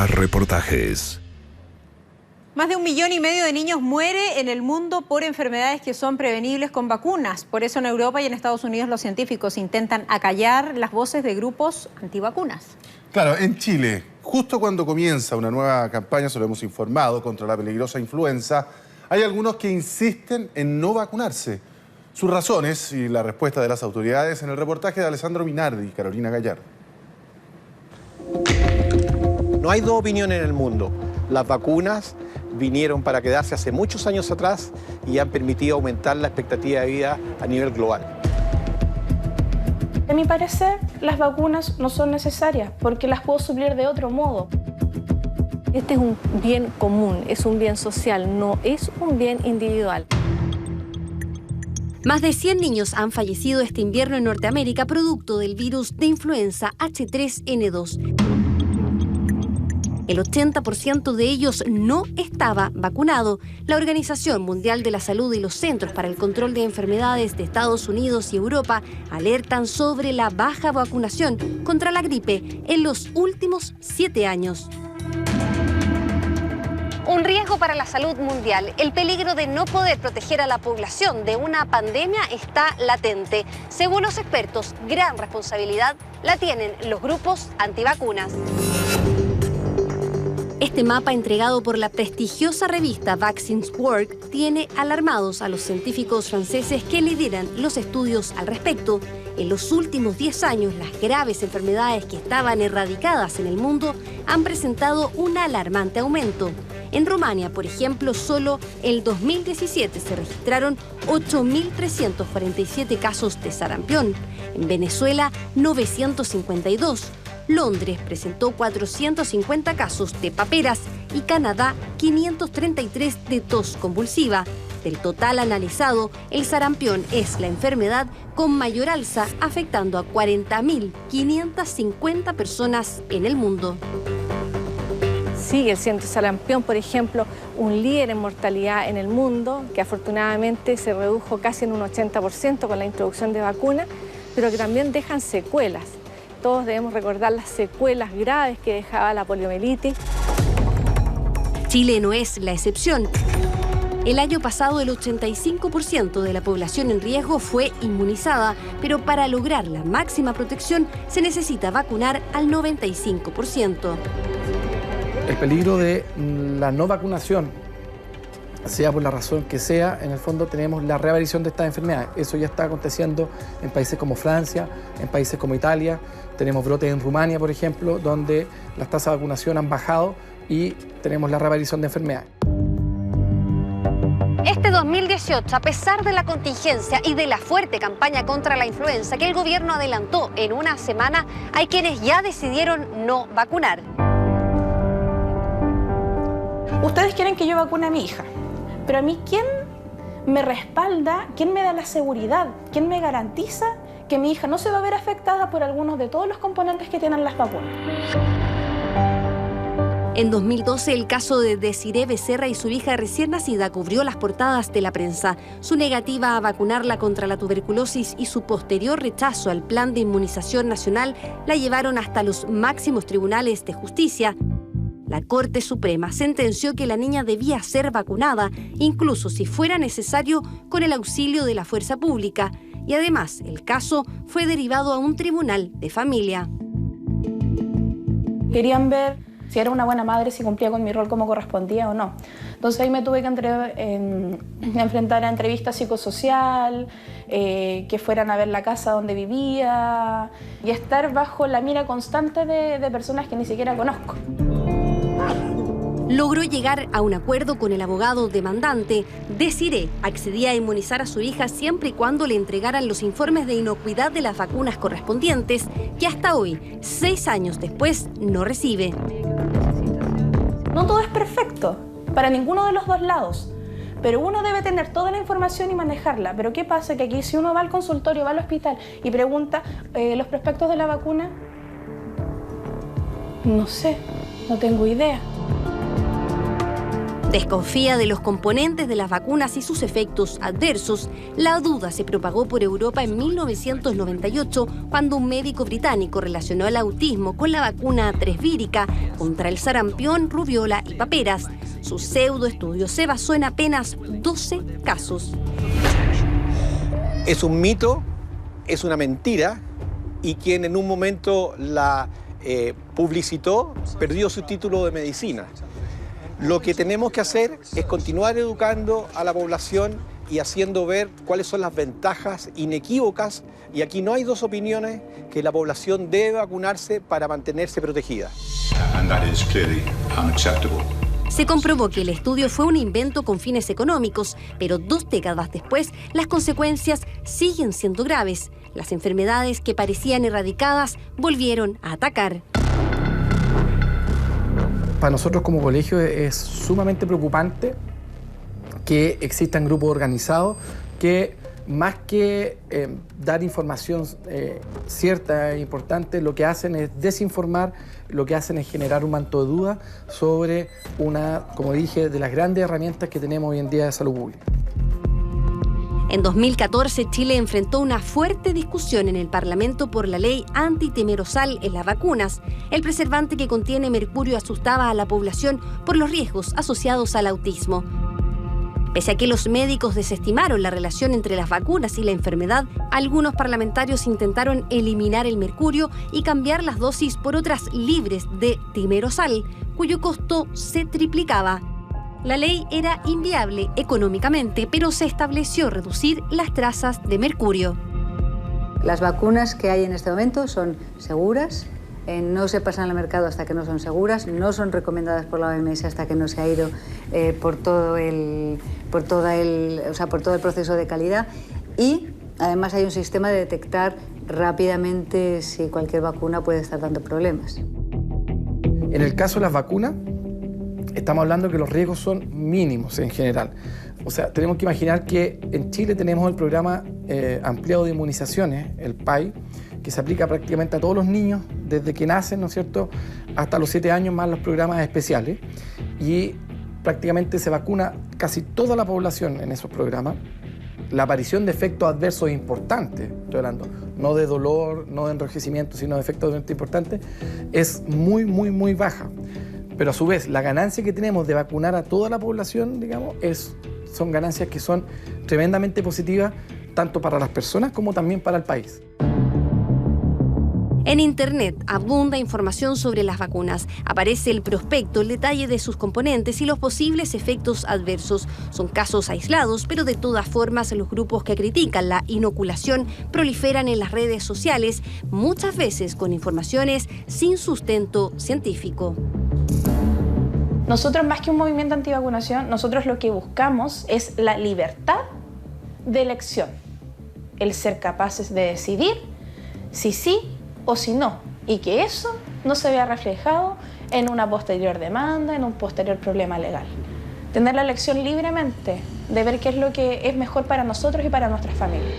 Radar Reportajes. Más de 1,5 millones de niños muere en el mundo por enfermedades que son prevenibles con vacunas. Por eso en Europa y en Estados Unidos los científicos intentan acallar las voces de grupos antivacunas. Claro, en Chile, justo cuando comienza una nueva campaña, se lo hemos informado, contra la peligrosa influenza, hay algunos que insisten en no vacunarse. Sus razones y la respuesta de las autoridades en el reportaje de Alessandro Minardi y Carolina Gallardo. No hay dos opiniones en el mundo. Las vacunas vinieron para quedarse hace muchos años atrás y han permitido aumentar la expectativa de vida a nivel global. A mi parecer, las vacunas no son necesarias porque las puedo suplir de otro modo. Este es un bien común, es un bien social, no es un bien individual. Más de 100 niños han fallecido este invierno en Norteamérica producto del virus de influenza H3N2. El 80% de ellos no estaba vacunado. La Organización Mundial de la Salud y los Centros para el Control de Enfermedades de Estados Unidos y Europa alertan sobre la baja vacunación contra la gripe en los últimos 7 años. Un riesgo para la salud mundial. El peligro de no poder proteger a la población de una pandemia está latente. Según los expertos, gran responsabilidad la tienen los grupos antivacunas. Este mapa entregado por la prestigiosa revista Vaccines Work tiene alarmados a los científicos franceses que lideran los estudios al respecto. En los últimos 10 años, las graves enfermedades que estaban erradicadas en el mundo han presentado un alarmante aumento. En Rumania, por ejemplo, solo en 2017 se registraron 8.347 casos de sarampión. En Venezuela, 952. Londres presentó 450 casos de paperas y Canadá 533 de tos convulsiva. Del total analizado, el sarampión es la enfermedad con mayor alza, afectando a 40.550 personas en el mundo. Sigue siendo sarampión, por ejemplo, un líder en mortalidad en el mundo, que afortunadamente se redujo casi en un 80% con la introducción de vacunas, pero que también dejan secuelas. Todos debemos recordar las secuelas graves que dejaba la poliomielitis. Chile no es la excepción. El año pasado el 85% de la población en riesgo fue inmunizada, pero para lograr la máxima protección se necesita vacunar al 95%. El peligro de la no vacunación, sea por la razón que sea, en el fondo tenemos la reaparición de estas enfermedades. Eso ya está aconteciendo en países como Francia, en países como Italia. Tenemos brotes en Rumania, por ejemplo, donde las tasas de vacunación han bajado y tenemos la reaparición de enfermedades. Este 2018, a pesar de la contingencia y de la fuerte campaña contra la influenza que el gobierno adelantó en una semana, hay quienes ya decidieron no vacunar. Ustedes quieren que yo vacune a mi hija, pero a mí, ¿quién me respalda? ¿Quién me da la seguridad? ¿Quién me garantiza que mi hija no se va a ver afectada por algunos de todos los componentes que tienen las vacunas? En 2012, el caso de Desiree Becerra y su hija recién nacida cubrió las portadas de la prensa. Su negativa a vacunarla contra la tuberculosis y su posterior rechazo al plan de inmunización nacional la llevaron hasta los máximos tribunales de justicia. La Corte Suprema sentenció que la niña debía ser vacunada, incluso si fuera necesario con el auxilio de la fuerza pública. Y además, el caso fue derivado a un tribunal de familia. Querían ver si era una buena madre, si cumplía con mi rol como correspondía o no. Entonces ahí me tuve que enfrentar a entrevista psicosocial, que fueran a ver la casa donde vivía y estar bajo la mira constante de personas que ni siquiera conozco. Logró llegar a un acuerdo con el abogado demandante. Desiree accedía a inmunizar a su hija siempre y cuando le entregaran los informes de inocuidad de las vacunas correspondientes, que hasta hoy, 6 años después, no recibe. No todo es perfecto, para ninguno de los dos lados, pero uno debe tener toda la información y manejarla. Pero ¿qué pasa? Que aquí si uno va al consultorio, va al hospital y pregunta los prospectos de la vacuna, no sé, no tengo idea. Desconfía de los componentes de las vacunas y sus efectos adversos. La duda se propagó por Europa en 1998, cuando un médico británico relacionó el autismo con la vacuna tresvírica contra el sarampión, rubiola y paperas. Su pseudoestudio se basó en apenas 12 casos. Es un mito, es una mentira, y quien en un momento la publicitó perdió su título de medicina. Lo que tenemos que hacer es continuar educando a la población y haciendo ver cuáles son las ventajas inequívocas, y aquí no hay dos opiniones, que la población debe vacunarse para mantenerse protegida. Se comprobó que el estudio fue un invento con fines económicos, pero 2 décadas después las consecuencias siguen siendo graves. Las enfermedades que parecían erradicadas volvieron a atacar. Para nosotros como colegio es sumamente preocupante que existan grupos organizados que, más que dar información cierta e importante, lo que hacen es desinformar, lo que hacen es generar un manto de duda sobre una, como dije, de las grandes herramientas que tenemos hoy en día de salud pública. En 2014, Chile enfrentó una fuerte discusión en el Parlamento por la ley antitimerosal en las vacunas. El preservante que contiene mercurio asustaba a la población por los riesgos asociados al autismo. Pese a que los médicos desestimaron la relación entre las vacunas y la enfermedad, algunos parlamentarios intentaron eliminar el mercurio y cambiar las dosis por otras libres de timerosal, cuyo costo se triplicaba. La ley era inviable económicamente, pero se estableció reducir las trazas de mercurio. Las vacunas que hay en este momento son seguras, no se pasan al mercado hasta que no son seguras, no son recomendadas por la OMS hasta que no se ha ido por todo el proceso de calidad, y además hay un sistema de detectar rápidamente si cualquier vacuna puede estar dando problemas. En el caso de las vacunas, estamos hablando que los riesgos son mínimos en general. O sea, tenemos que imaginar que en Chile tenemos el programa ampliado de inmunizaciones, el PAI, que se aplica prácticamente a todos los niños desde que nacen, ¿no es cierto?, hasta los 7 años, más los programas especiales. Y prácticamente se vacuna casi toda la población en esos programas. La aparición de efectos adversos importantes, estoy hablando, no de dolor, no de enrojecimiento, sino de efectos adversos importantes, es muy baja. Pero a su vez, la ganancia que tenemos de vacunar a toda la población, digamos, son ganancias que son tremendamente positivas, tanto para las personas como también para el país. En Internet abunda información sobre las vacunas. Aparece el prospecto, el detalle de sus componentes y los posibles efectos adversos. Son casos aislados, pero de todas formas los grupos que critican la inoculación proliferan en las redes sociales, muchas veces con informaciones sin sustento científico. Nosotros, más que un movimiento antivacunación, nosotros lo que buscamos es la libertad de elección. El ser capaces de decidir si sí o si no, y que eso no se vea reflejado en una posterior demanda, en un posterior problema legal. Tener la elección libremente, de ver qué es lo que es mejor para nosotros y para nuestras familias.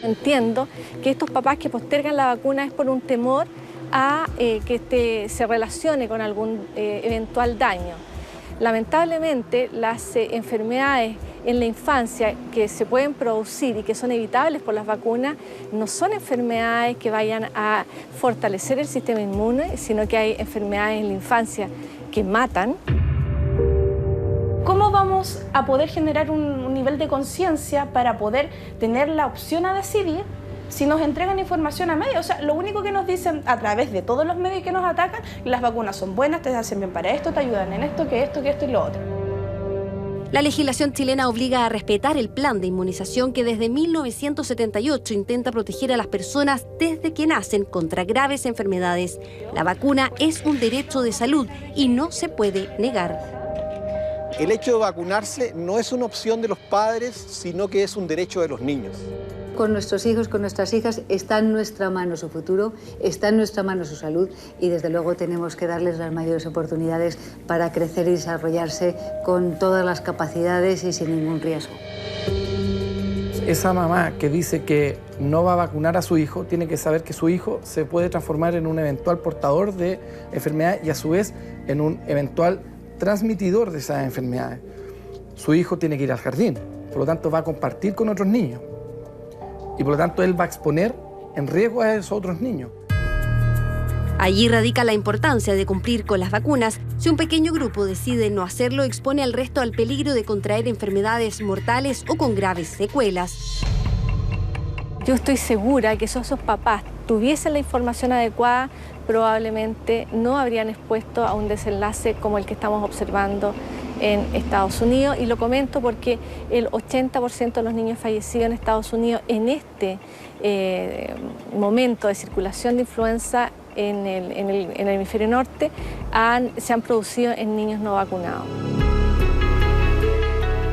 Entiendo que estos papás que postergan la vacuna es por un temor a que se relacione con algún eventual daño. Lamentablemente, las enfermedades en la infancia que se pueden producir y que son evitables por las vacunas no son enfermedades que vayan a fortalecer el sistema inmune, sino que hay enfermedades en la infancia que matan. ¿Cómo vamos a poder generar un nivel de conciencia para poder tener la opción a decidir si nos entregan información a medios? O sea, lo único que nos dicen a través de todos los medios que nos atacan, las vacunas son buenas, te hacen bien para esto, te ayudan en esto, que esto y lo otro. La legislación chilena obliga a respetar el plan de inmunización que desde 1978 intenta proteger a las personas desde que nacen contra graves enfermedades. La vacuna es un derecho de salud y no se puede negar. El hecho de vacunarse no es una opción de los padres, sino que es un derecho de los niños. Con nuestros hijos, con nuestras hijas, está en nuestra mano su futuro, está en nuestra mano su salud, y desde luego tenemos que darles las mayores oportunidades para crecer y desarrollarse con todas las capacidades y sin ningún riesgo. Esa mamá que dice que no va a vacunar a su hijo tiene que saber que su hijo se puede transformar en un eventual portador de enfermedad y a su vez en un eventual transmitidor de esas enfermedades. Su hijo tiene que ir al jardín, por lo tanto va a compartir con otros niños. Y por lo tanto él va a exponer en riesgo a esos otros niños. Allí radica la importancia de cumplir con las vacunas. Si un pequeño grupo decide no hacerlo, expone al resto al peligro de contraer enfermedades mortales o con graves secuelas. Yo estoy segura que si esos papás tuviesen la información adecuada, probablemente no habrían expuesto a un desenlace como el que estamos observando en Estados Unidos. Y lo comento porque el 80% de los niños fallecidos en Estados Unidos en este momento de circulación de influenza en el hemisferio norte se han producido en niños no vacunados.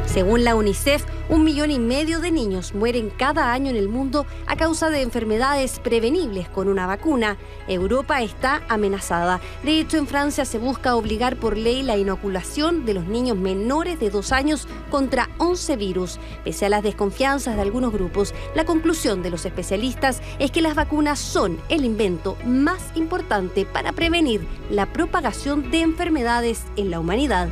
Según la UNICEF, 1,5 millones de niños mueren cada año en el mundo a causa de enfermedades prevenibles con una vacuna. Europa está amenazada. De hecho, en Francia se busca obligar por ley la inoculación de los niños menores de 2 años contra 11 virus. Pese a las desconfianzas de algunos grupos, la conclusión de los especialistas es que las vacunas son el invento más importante para prevenir la propagación de enfermedades en la humanidad.